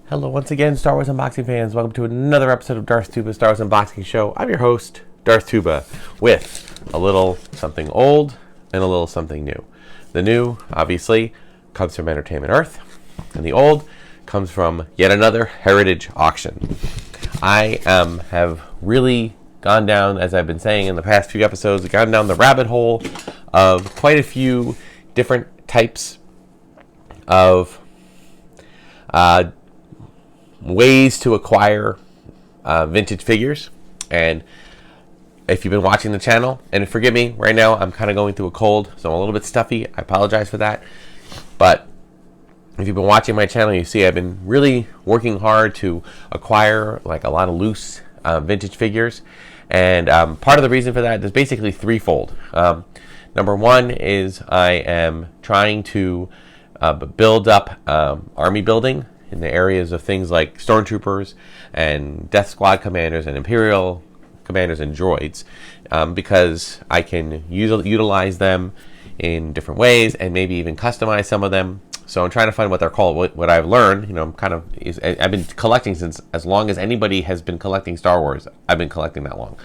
Hello once again, Star Wars Unboxing fans. Welcome to another episode of Darth Tuba, Star Wars Unboxing Show. I'm your host, Darth Tuba, with a little something old and a little something new. The new, obviously, comes from Entertainment Earth, and the old comes from yet another heritage auction. I have really gone down, as I've been saying in the past few episodes, gone down the rabbit hole of quite a few different types of ways to acquire vintage figures. And if you've been watching the channel, and forgive me, right now I'm kind of going through a cold, so I'm a little bit stuffy. I apologize for that. But if you've been watching my channel, you see I've been really working hard to acquire like a lot of loose vintage figures. And part of the reason for that is basically threefold. Number one is I am trying to build up army building in the areas of things like stormtroopers and Death Squad commanders and Imperial commanders and droids, because I can utilize them in different ways and maybe even customize some of them. So I'm trying to find what they're called. What I've learned, I've been collecting since as long as anybody has been collecting Star Wars. I've been collecting that long.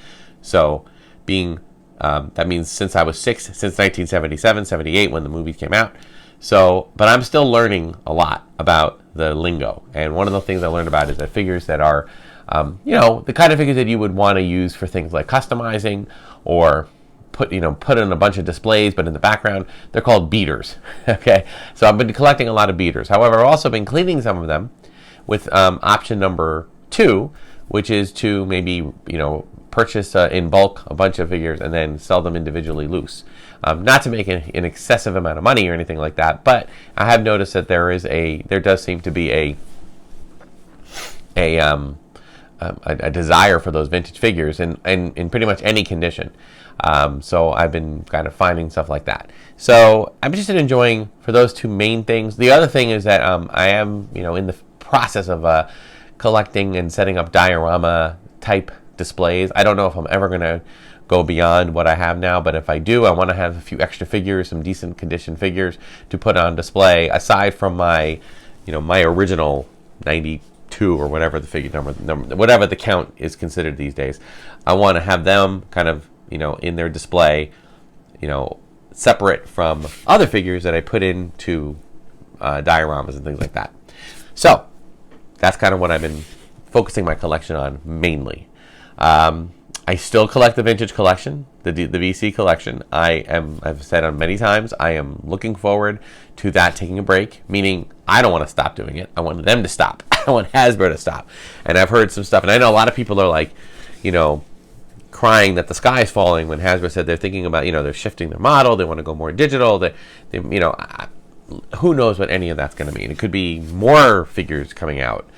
So that means since I was 6, since 1977, 78 when the movies came out. So, but I'm still learning a lot about the lingo. And one of the things I learned about is that figures that are, the kind of figures that you would want to use for things like customizing or put in a bunch of displays, but in the background, they're called beaters. Okay. So I've been collecting a lot of beaters. However, I've also been cleaning some of them with option number 2, which is to maybe, purchase in bulk a bunch of figures and then sell them individually loose. Not to make an excessive amount of money or anything like that, but I have noticed that there does seem to be a desire for those vintage figures in pretty much any condition. So I've been kind of finding stuff like that. So I'm just enjoying for those two main things. The other thing is that I am in the process of collecting and setting up diorama type displays. I don't know if I'm ever going to go beyond what I have now, but if I do, I want to have a few extra figures, some decent condition figures to put on display aside from my my original 92 or whatever the figure number, whatever the count is considered these days. I want to have them kind of in their display, separate from other figures that I put into dioramas and things like that. So that's kind of what I've been focusing my collection on mainly. I still collect the vintage collection, the VC collection. I've said on many times, I am looking forward to that taking a break, meaning I don't want to stop doing it. I want them to stop. I want Hasbro to stop. And I've heard some stuff, and I know a lot of people are like, crying that the sky is falling when Hasbro said they're thinking about, they're shifting their model, they want to go more digital, who knows what any of that's going to mean. It could be more figures coming out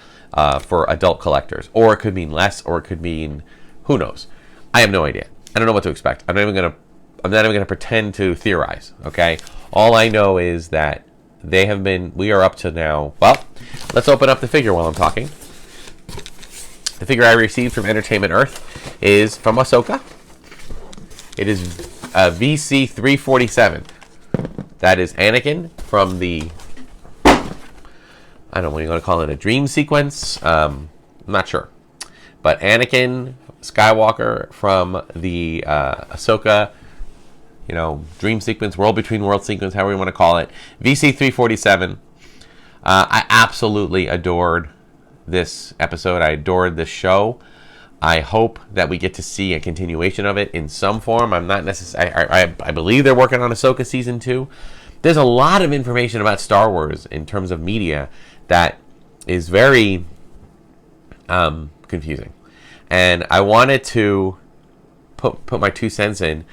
for adult collectors, or it could mean less, or it could mean, who knows. I have no idea. I don't know what to expect. I'm not even gonna pretend to theorize. Okay. All I know is that we are up to now. Well, let's open up the figure while I'm talking. The figure I received from Entertainment Earth is from Ahsoka. It is VC 347. That is Anakin from the, I don't know what you want to call it, a dream sequence. I'm not sure. But Anakin Skywalker from the Ahsoka, dream sequence, world between world sequence, however you want to call it. VC 347. I absolutely adored this episode. I adored this show. I hope that we get to see a continuation of it in some form. I'm not necessarily. I believe they're working on Ahsoka season 2. There's a lot of information about Star Wars in terms of media that is very confusing. And I wanted to put my 2 cents in.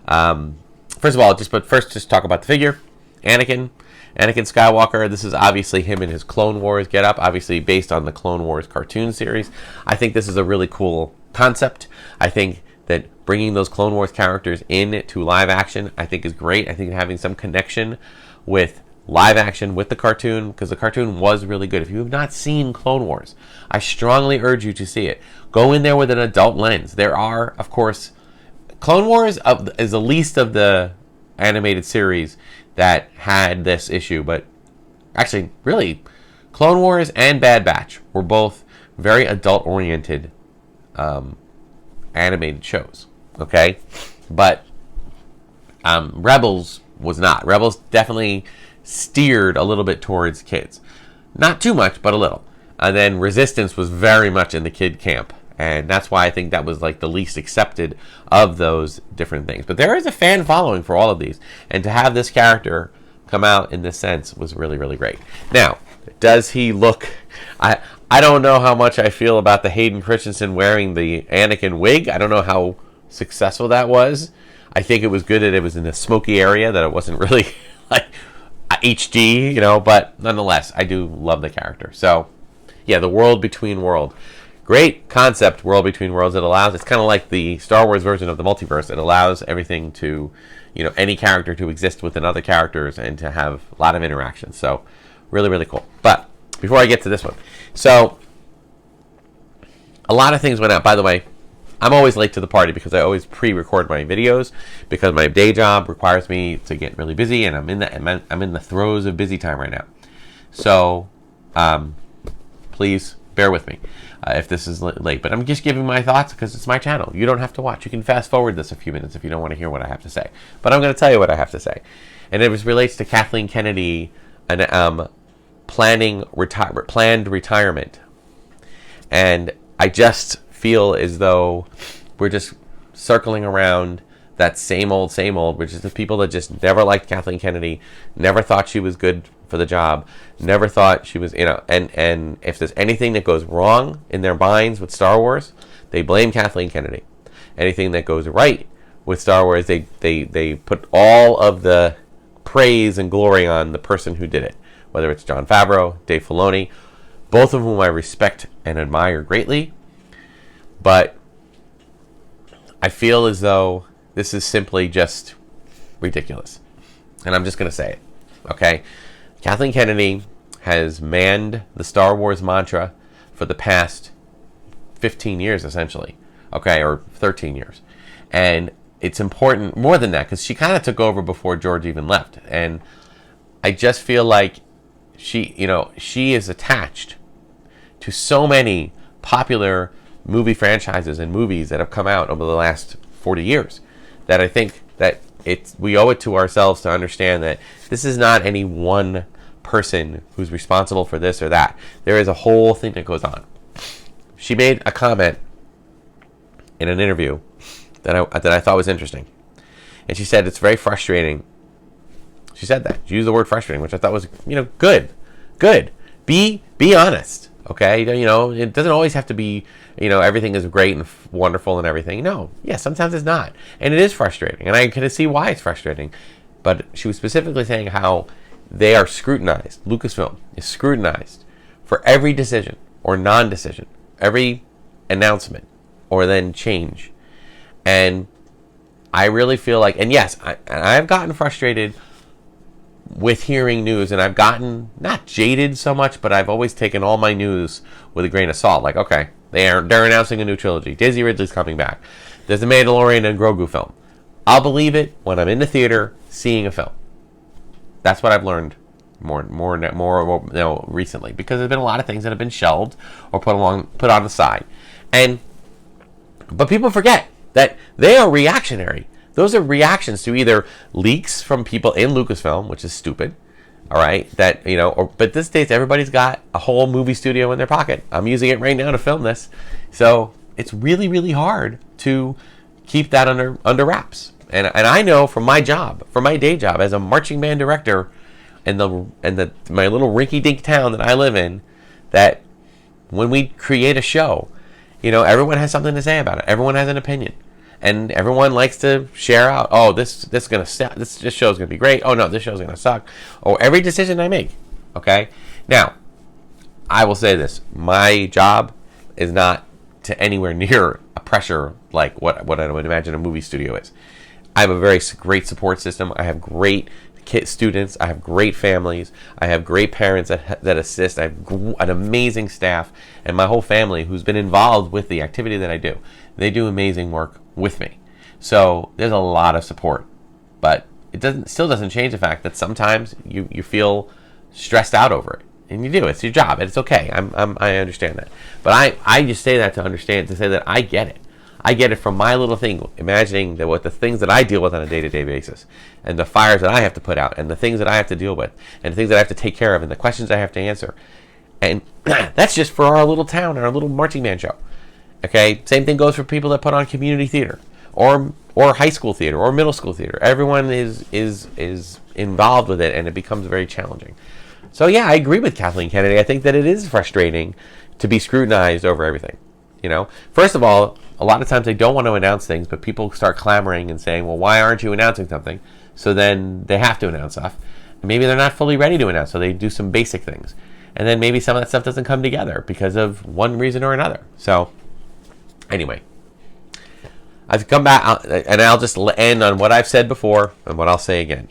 First of all, just talk about the figure. Anakin Skywalker. This is obviously him in his Clone Wars getup, obviously based on the Clone Wars cartoon series. I think this is a really cool concept. I think that bringing those Clone Wars characters in to live action, I think is great. I think having some connection with live action with the cartoon, because the cartoon was really good. If you have not seen Clone Wars, I strongly urge you to see it. Go in there with an adult lens. There are, of course, Clone Wars is the least of the animated series that had this issue, but actually, really, Clone Wars and Bad Batch were both very adult-oriented animated shows, okay? But Rebels was not. Rebels definitely steered a little bit towards kids. Not too much, but a little. And then Resistance was very much in the kid camp. And that's why I think that was like the least accepted of those different things. But there is a fan following for all of these. And to have this character come out in this sense was really, really great. Now, does he look... I don't know how much I feel about the Hayden Christensen wearing the Anakin wig. I don't know how successful that was. I think it was good that it was in the smoky area, that it wasn't really like HD, you know, but nonetheless, I do love the character. So, yeah, the world between world. Great concept, world between worlds. It's kind of like the Star Wars version of the multiverse. It allows everything to, you know, any character to exist within other characters and to have a lot of interactions. So, really, really cool. But before I get to this one, so a lot of things went out. By the way, I'm always late to the party because I always pre-record my videos because my day job requires me to get really busy, and I'm in the throes of busy time right now. So please bear with me if this is late. But I'm just giving my thoughts because it's my channel. You don't have to watch. You can fast forward this a few minutes if you don't want to hear what I have to say. But I'm going to tell you what I have to say, and it relates to Kathleen Kennedy and planned retirement. And I just feel as though we're just circling around that same old, which is the people that just never liked Kathleen Kennedy, never thought she was good for the job, never thought she was, you know, and if there's anything that goes wrong in their minds with Star Wars, they blame Kathleen Kennedy. Anything that goes right with Star Wars, they put all of the praise and glory on the person who did it, whether it's Jon Favreau, Dave Filoni, both of whom I respect and admire greatly. But I feel as though this is simply just ridiculous. And I'm just going to say it, okay? Kathleen Kennedy has manned the Star Wars mantra for the past 15 years, essentially, okay, or 13 years. And it's important, more than that, because she kind of took over before George even left. And I just feel like she is attached to so many popular movie franchises and movies that have come out over the last 40 years that I think that we owe it to ourselves to understand that this is not any one person who's responsible for this or that. There is a whole thing that goes on. She made a comment in an interview that I thought was interesting. And she said it's very frustrating. She said that. She used the word frustrating, which I thought was, good. Good. Be honest, okay? It doesn't always have to be, everything is great and wonderful and everything. No. Yeah, sometimes it's not. And it is frustrating. And I can see why it's frustrating. But she was specifically saying how they are scrutinized. Lucasfilm is scrutinized for every decision or non-decision, every announcement or then change. And I really feel like, and yes, I've gotten frustrated with hearing news, and I've gotten not jaded so much, but I've always taken all my news with a grain of salt. Like, okay, they're announcing a new trilogy. Daisy Ridley's coming back. There's a Mandalorian and Grogu film. I'll believe it when I'm in the theater seeing a film. That's what I've learned more recently, because there's been a lot of things that have been shelved or put on the side, but people forget that they are reactionary. Those are reactions to either leaks from people in Lucasfilm, which is stupid, all right, but these days everybody's got a whole movie studio in their pocket. I'm using it right now to film this. So it's really, really hard to keep that under wraps. And I know from my day job as a marching band director in my little rinky-dink town that I live in, that when we create a show, everyone has something to say about it. Everyone has an opinion. And everyone likes to share out, oh, this show's gonna be great. Oh no, this show's gonna suck. Or every decision I make. Okay? Now, I will say this. My job is not to anywhere near a pressure like what I would imagine a movie studio is. I have a very great support system. I have great students. I have great families. I have great parents that assist. I have an amazing staff, and my whole family who's been involved with the activity that I do. They do amazing work with me. So there's a lot of support, but it still doesn't change the fact that sometimes you feel stressed out over it. And you do. It's your job, and it's okay. I understand that. But I just say that to say that I get it. I get it from my little thing, imagining that what the things that I deal with on a day-to-day basis, and the fires that I have to put out, and the things that I have to deal with, and the things that I have to take care of, and the questions I have to answer. And that's just for our little town, our little marching band show. Okay? Same thing goes for people that put on community theater, or high school theater, or middle school theater. Everyone is involved with it, and it becomes very challenging. So yeah, I agree with Kathleen Kennedy. I think that it is frustrating to be scrutinized over everything. You know, first of all, a lot of times they don't want to announce things, but people start clamoring and saying, well, why aren't you announcing something? So then they have to announce stuff. And maybe they're not fully ready to announce, so they do some basic things. And then maybe some of that stuff doesn't come together because of one reason or another. So anyway, I've come back, and I'll just end on what I've said before and what I'll say again.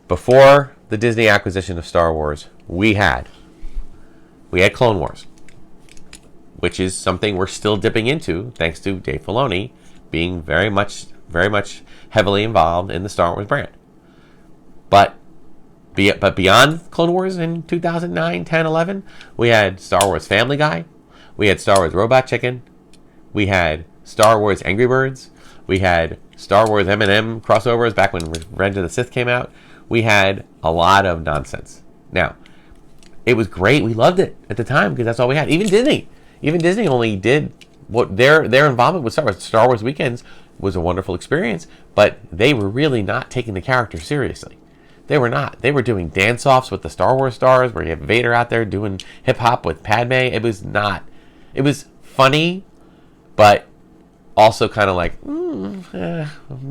Before the Disney acquisition of Star Wars, we had Clone Wars, which is something we're still dipping into thanks to Dave Filoni being very much heavily involved in the Star Wars brand. But beyond Clone Wars in 2009, 10, 11, we had Star Wars Family Guy, we had Star Wars Robot Chicken, we had Star Wars Angry Birds, we had Star Wars M&M crossovers back when Revenge of the Sith came out. We had a lot of nonsense. Now, it was great. We loved it at the time because that's all we had. Even Disney only did what their involvement with Star Wars. Star Wars Weekends was a wonderful experience, but they were really not taking the character seriously. They were not. They were doing dance-offs with the Star Wars stars where you have Vader out there doing hip-hop with Padme. It was not. It was funny, but also kind of like,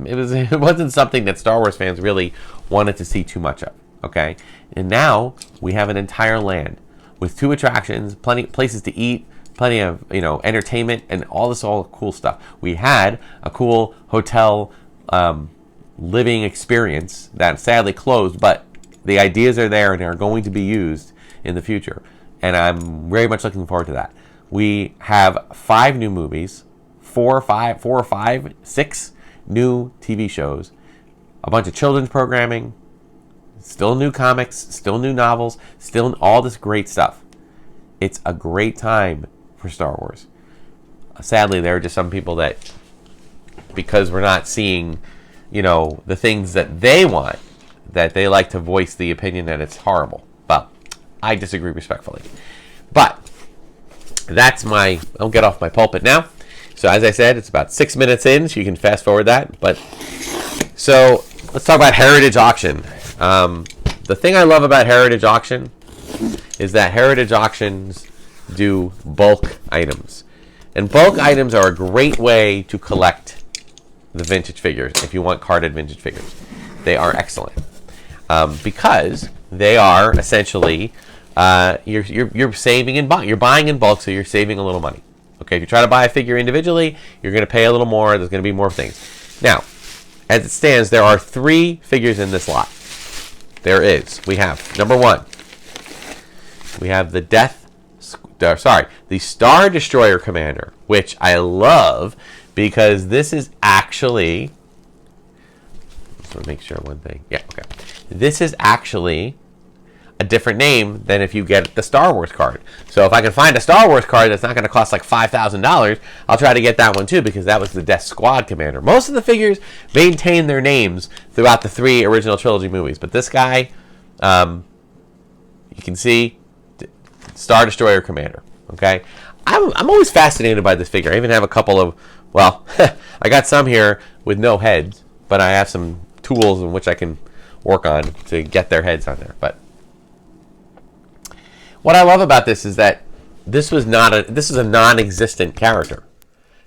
it wasn't something that Star Wars fans really wanted to see too much of, okay? And now we have an entire land with 2 attractions, plenty places to eat, plenty of, entertainment, and all cool stuff. We had a cool hotel living experience that sadly closed, but the ideas are there and are going to be used in the future. And I'm very much looking forward to that. We have 5 new movies, 4 or 5, 6 new TV shows, a bunch of children's programming, still new comics, still new novels, still all this great stuff. It's a great time for Star Wars. Sadly, there are just some people that, because we're not seeing, the things that they want, that they like to voice the opinion that it's horrible. But I disagree respectfully. But I'll get off my pulpit now. So as I said, it's about 6 minutes in, so you can fast forward that. But so let's talk about Heritage Auction. The thing I love about Heritage Auction is that Heritage Auctions do bulk items. And bulk items are a great way to collect the vintage figures if you want carded vintage figures. They are excellent because they are essentially you're saving in bulk. You're buying in bulk, so you're saving a little money. Okay, if you try to buy a figure individually, you're going to pay a little more. There's going to be more things. Now, as it stands, there are 3 figures in this lot. We have number 1. We have the Star Destroyer Commander, which I love because this is actually. Just want to make sure one thing. Yeah, okay. This is actually a different name than if you get the Star Wars card. So if I can find a Star Wars card that's not going to cost like $5,000, I'll try to get that one too because that was the Death Squad Commander. Most of the figures maintain their names throughout the 3 original trilogy movies, but this guy, you can see Star Destroyer Commander. Okay, I'm always fascinated by this figure. I even have a couple of, I got some here with no heads, but I have some tools in which I can work on to get their heads on there. But what I love about this is that this is a non-existent character.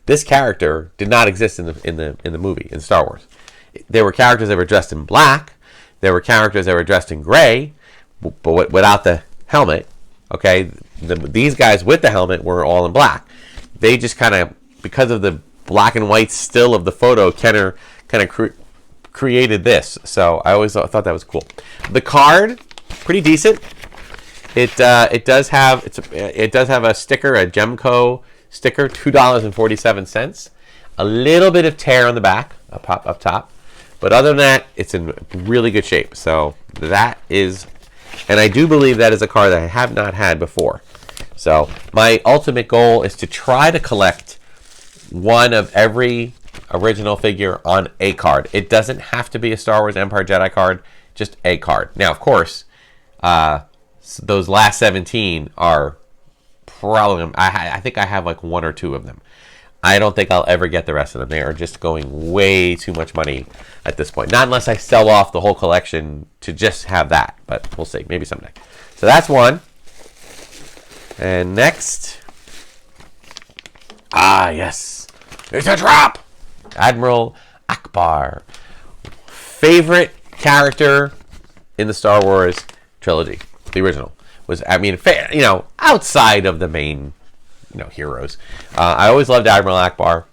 This character did not exist in the movie in Star Wars. There were characters that were dressed in black. There were characters that were dressed in gray, but without the helmet. Okay, these guys with the helmet were all in black. They just kind of, because of the black and white still of the photo, kind of created this. So I always thought that was cool. The card, pretty decent. It does have a sticker, a Gemco sticker, $2.47. A little bit of tear on the back, up top, but other than that, it's in really good shape. So that is And I do believe that is a card that I have not had before. So my ultimate goal is to try to collect one of every original figure on a card. It doesn't have to be a Star Wars Empire Jedi card, just a card. Now, of course, those last 17 are probably, I think I have like 1 or 2 of them. I don't think I'll ever get the rest of them. They are just going way too much money at this point. Not unless I sell off the whole collection to just have that, but we'll see. Maybe someday. So that's one. And next, yes, it's a drop. Admiral Akbar, favorite character in the Star Wars trilogy, the original, was, I mean, you know, outside of the main, you know, heroes. I always loved Admiral Akbar.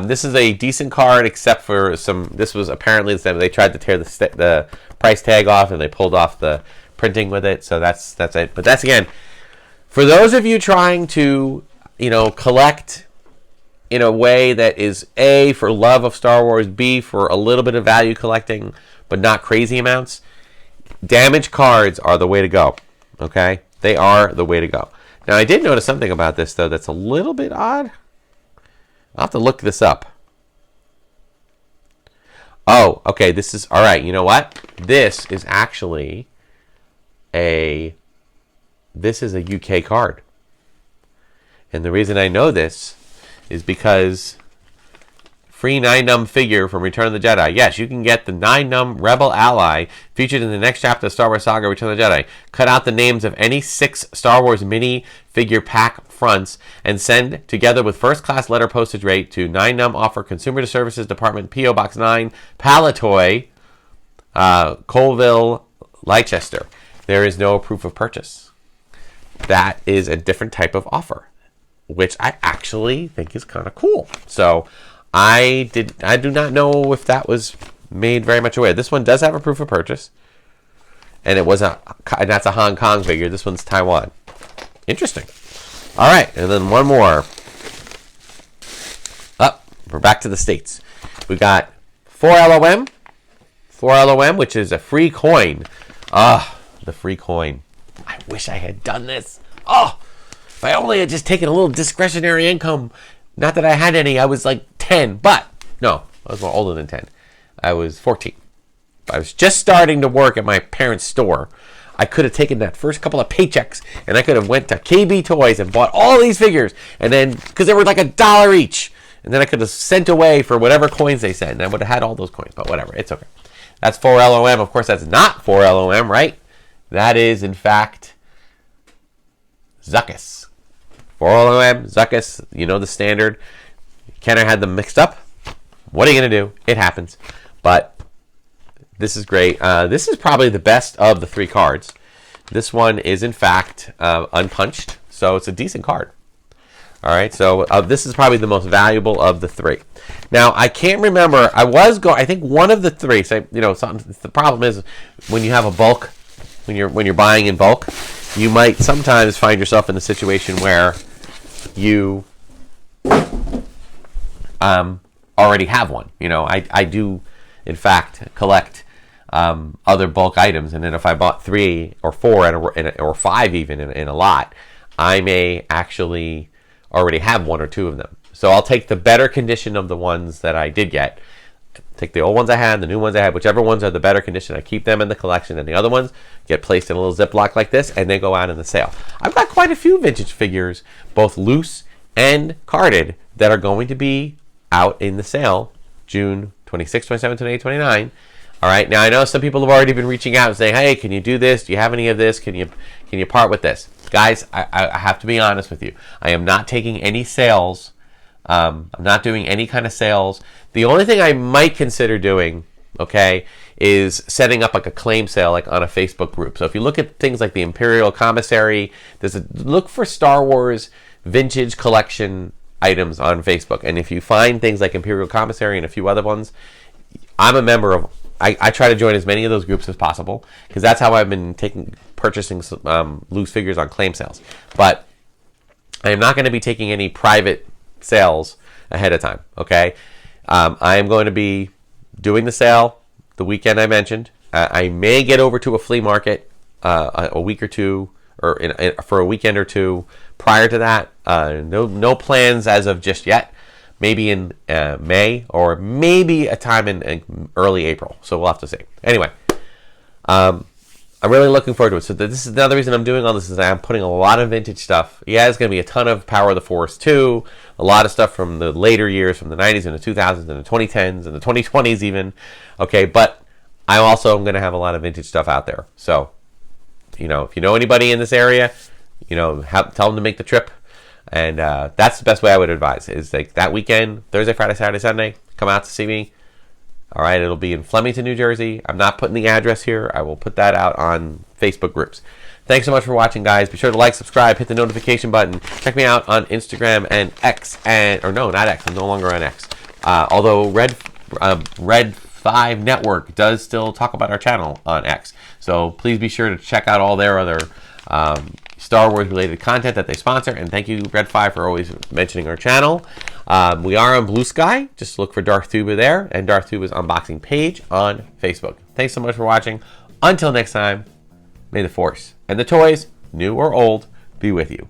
This is a decent card, except for some. This was apparently they tried to tear the price tag off, and they pulled off the printing with it. So that's it. But that's, again, for those of you trying to, you know, collect in a way that is A, for love of Star Wars, B, for a little bit of value collecting, but not crazy amounts, damaged cards are the way to go. Okay? They are the way to go. Now, I did notice something about this, though, that's a little bit odd. I'll have to look this up. Oh, okay, this is, all right, you know what? This is actually this is a UK card. And the reason I know this is because free 9-num figure from Return of the Jedi. Yes, you can get the 9-num Rebel Ally featured in the next chapter of Star Wars Saga Return of the Jedi. Cut out the names of any 6 Star Wars mini figure pack fronts and send together with first-class letter postage rate to 9-num Offer Consumer Services Department, P.O. Box 9, Palatoy, Colville, Leicester. There is no proof of purchase. That is a different type of offer, which I actually think is kind of cool. So I do not know if that was made very much aware. This one does have a proof of purchase, and and that's a Hong Kong figure. This one's Taiwan. Interesting. All right, and then one more. We're back to the States. We got 4LOM, which is a free coin. The free coin. I wish I had done this. If I only had just taken a little discretionary income. Not that I had any. I was like 10, but no, I was more older than 10. I was 14. I was just starting to work at my parents' store. I could have taken that first couple of paychecks, and I could have went to KB Toys and bought all these figures, and then, because they were like $1 each, and then I could have sent away for whatever coins they sent, and I would have had all those coins, but whatever, it's okay. That's 4LOM. Of course, that's not 4LOM, right? That is, in fact, Zuckuss. 4LOM, Zuckuss, you know the standard. Kenner had them mixed up. What are you going to do? It happens. But this is great. This is probably the best of the 3 cards. This one is, in fact, unpunched, so it's a decent card. All right, so this is probably the most valuable of the 3. Now, I can't remember. I think one of the 3. So, you know, the problem is when you have a bulk, when you're buying in bulk, you might sometimes find yourself in a situation where you already have one. You know, I do, in fact, collect other bulk items, and then if I bought 3 or 4 or 5 even in a lot, I may actually already have 1 or 2 of them. So I'll take the better condition of the ones that I did get. Take the old ones I had, the new ones I had, whichever ones are the better condition, I keep them in the collection, and the other ones get placed in a little Ziploc like this, and they go out in the sale. I've got quite a few vintage figures, both loose and carded, that are going to be out in the sale June 26, 27, 28, 29. All right, now I know some people have already been reaching out and saying, hey, can you do this? Do you have any of this? Can you part with this? Guys, I have to be honest with you. I am not taking any sales. I'm not doing any kind of sales. The only thing I might consider doing, okay, is setting up like a claim sale, like on a Facebook group. So if you look at things like the Imperial Commissary, look for Star Wars vintage collection items on Facebook. And if you find things like Imperial Commissary and a few other ones, I'm a member of. I try to join as many of those groups as possible, because that's how I've been purchasing loose figures on claim sales. But I am not going to be taking any private sales ahead of time. Okay. I am going to be doing the sale the weekend I mentioned, I may get over to a flea market a week or two, or for a weekend or two prior to that. No plans as of just yet. Maybe in May, or maybe a time in early April. So we'll have to see. Anyway, I'm really looking forward to it. So this is another reason I'm doing all this, is that I'm putting a lot of vintage stuff. Yeah, there's going to be a ton of Power of the Force 2, a lot of stuff from the later years, from the 90s and the 2000s and the 2010s and the 2020s even. Okay, but I also am going to have a lot of vintage stuff out there. So, if you know anybody in this area, tell them to make the trip. And that's the best way I would advise, is like that weekend, Thursday, Friday, Saturday, Sunday, come out to see me. All right, it'll be in Flemington, New Jersey. I'm not putting the address here. I will put that out on Facebook groups. Thanks so much for watching, guys. Be sure to like, subscribe, hit the notification button. Check me out on Instagram and X, or no, not X. I'm no longer on X. Although Red 5 Network does still talk about our channel on X. So please be sure to check out all their other Star Wars related content that they sponsor, and thank you, Red 5, for always mentioning our channel. We are on Bluesky. Just look for Darth Tuba there, and Darth Tuba's unboxing page on Facebook. Thanks so much for watching. Until next time, may the Force and the toys, new or old, be with you.